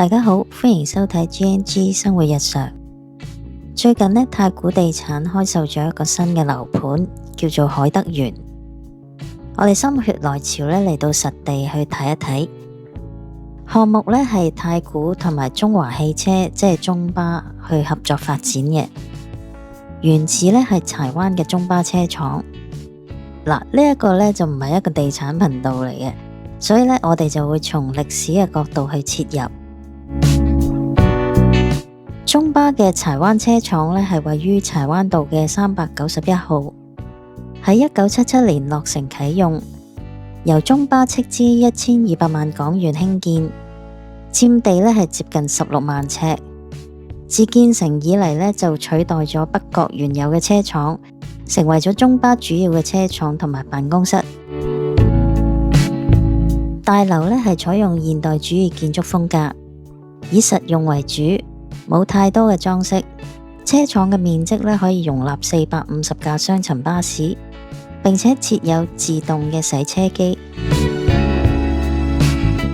大家好，歡迎收睇 GNG 生活日常。最近呢，太古地產開售咗一個新嘅樓盤，叫做海德園。我哋心血來潮呢，嚟到實地去睇一睇。項目呢係太古同埋中華汽車，即係中巴去合作發展嘅。原址呢係柴灣嘅中巴車廠。嗱，呢一個呢就唔係一個地產頻道嚟嘅，所以呢，我哋就會從歷史嘅角度去切入。中巴嘅柴灣車廠呢係位於柴灣道嘅391號，喺1977年落成啟用，由中巴斥資1200萬港元興建，佔地呢係接近16萬尺。自建成以嚟呢，就取代咗北角原有嘅車廠，成為咗中巴主要嘅車廠同埋辦公室。大樓呢係採用現代主義建築風格，以實用為主，冇太多嘅裝飾。車廠嘅面積呢可以容納450架雙層巴士，並且設有自動嘅洗車機。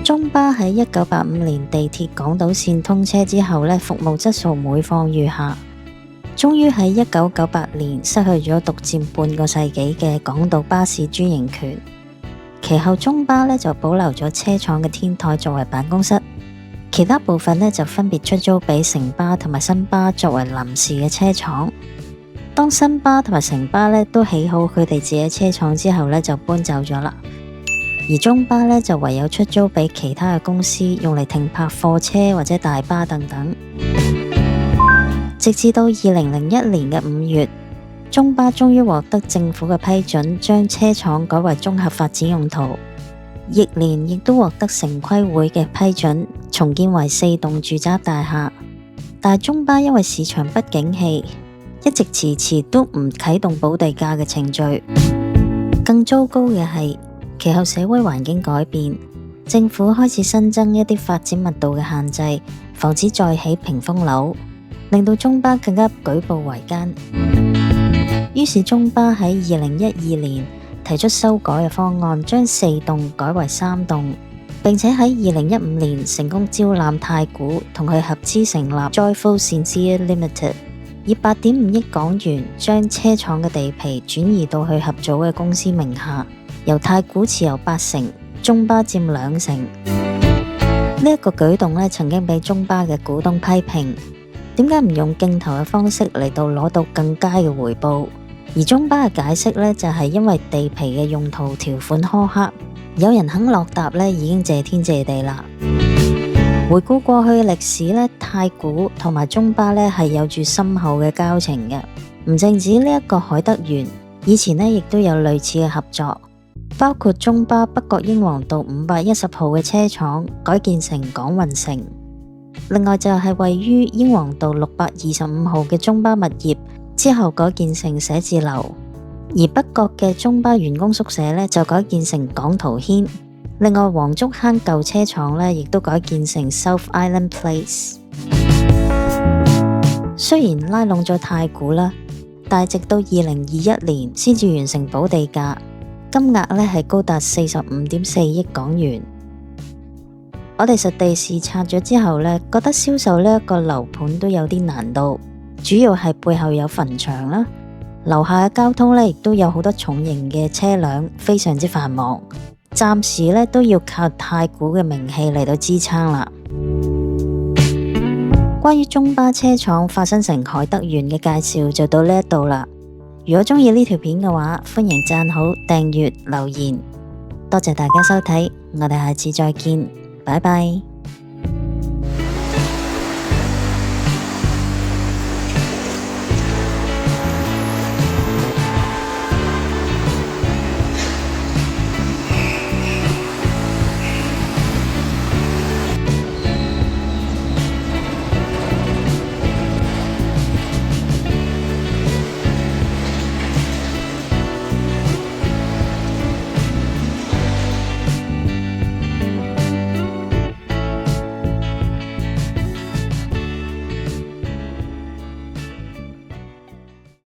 中巴喺1985年地鐵港島線通車之後呢，服務質素每況愈下，終於喺1998年失去咗獨佔半個世紀嘅港島巴士專營權。其後中巴呢就保留咗車廠嘅天台作為辦公室，其他部分呢就分別出租俾城巴同埋新巴作為臨時嘅車廠。當新巴同埋城巴呢都起好佢哋自己車廠之後呢，就搬走咗啦。而中巴呢就唯有出租俾其他嘅公司用嚟停泊貨車或者大巴等等。直至到2001年嘅5月，中巴終於獲得政府嘅批准，將車廠改為綜合發展用途。翌年亦都獲得城規會嘅批准，重建為4棟住宅大廈。但中巴因為市場不景氣，一直遲遲都唔啟動補地價嘅程序。更糟糕嘅係，其後社會環境改變，政府開始新增一啲發展密度嘅限制，防止再起屏風樓，令到中巴更加舉步維艱。於是中巴喺2012年提出修改嘅方案，將4棟改為3棟，並且喺2015年成功招攬太古同佢合資成立 Joyful Sincere Limited， 以8.5億港元將車廠嘅地皮轉移到去合組嘅公司名下，由太古持有80%，中巴佔2成。呢一個舉動呢，曾經被中巴嘅股東批評，點解唔用競投嘅方式嚟到攞到更佳嘅回報？而中巴嘅解釋呢，就係因為地皮嘅用途條款苛刻，有人肯落搭呢已經謝天謝地啦。回顧過去嘅歷史呢，太古同埋中巴呢係有住深厚嘅交情嘅，唔淨止呢一個海德園，以前呢亦都有類似嘅合作，包括中巴北角英皇道510號嘅車廠改建成港運城，另外就係位於英皇道625號嘅中巴物業之後改建成寫字樓，而北角嘅中巴員工宿舍呢就改建成港淘軒。另外黃竹坑舊車廠呢亦都改建成 South Island Place。雖然拉攏咗太古啦，但係直到2021年先至完成補地價，金額呢係高達45.4億港元。我哋實地視察咗之後呢，覺得銷售呢一個樓盤都有啲難度，主要係背後有墳場啦，樓下嘅交通呢亦都有好多重型嘅車輛，非常之繁忙。暫時呢都要靠太古嘅名氣嚟到支撐啦。關於中巴車廠化身成海德園嘅介紹就到呢一度啦。如果鍾意呢條片嘅話，歡迎讚好、訂閱、留言。多謝大家收睇，我哋下次再見，拜拜。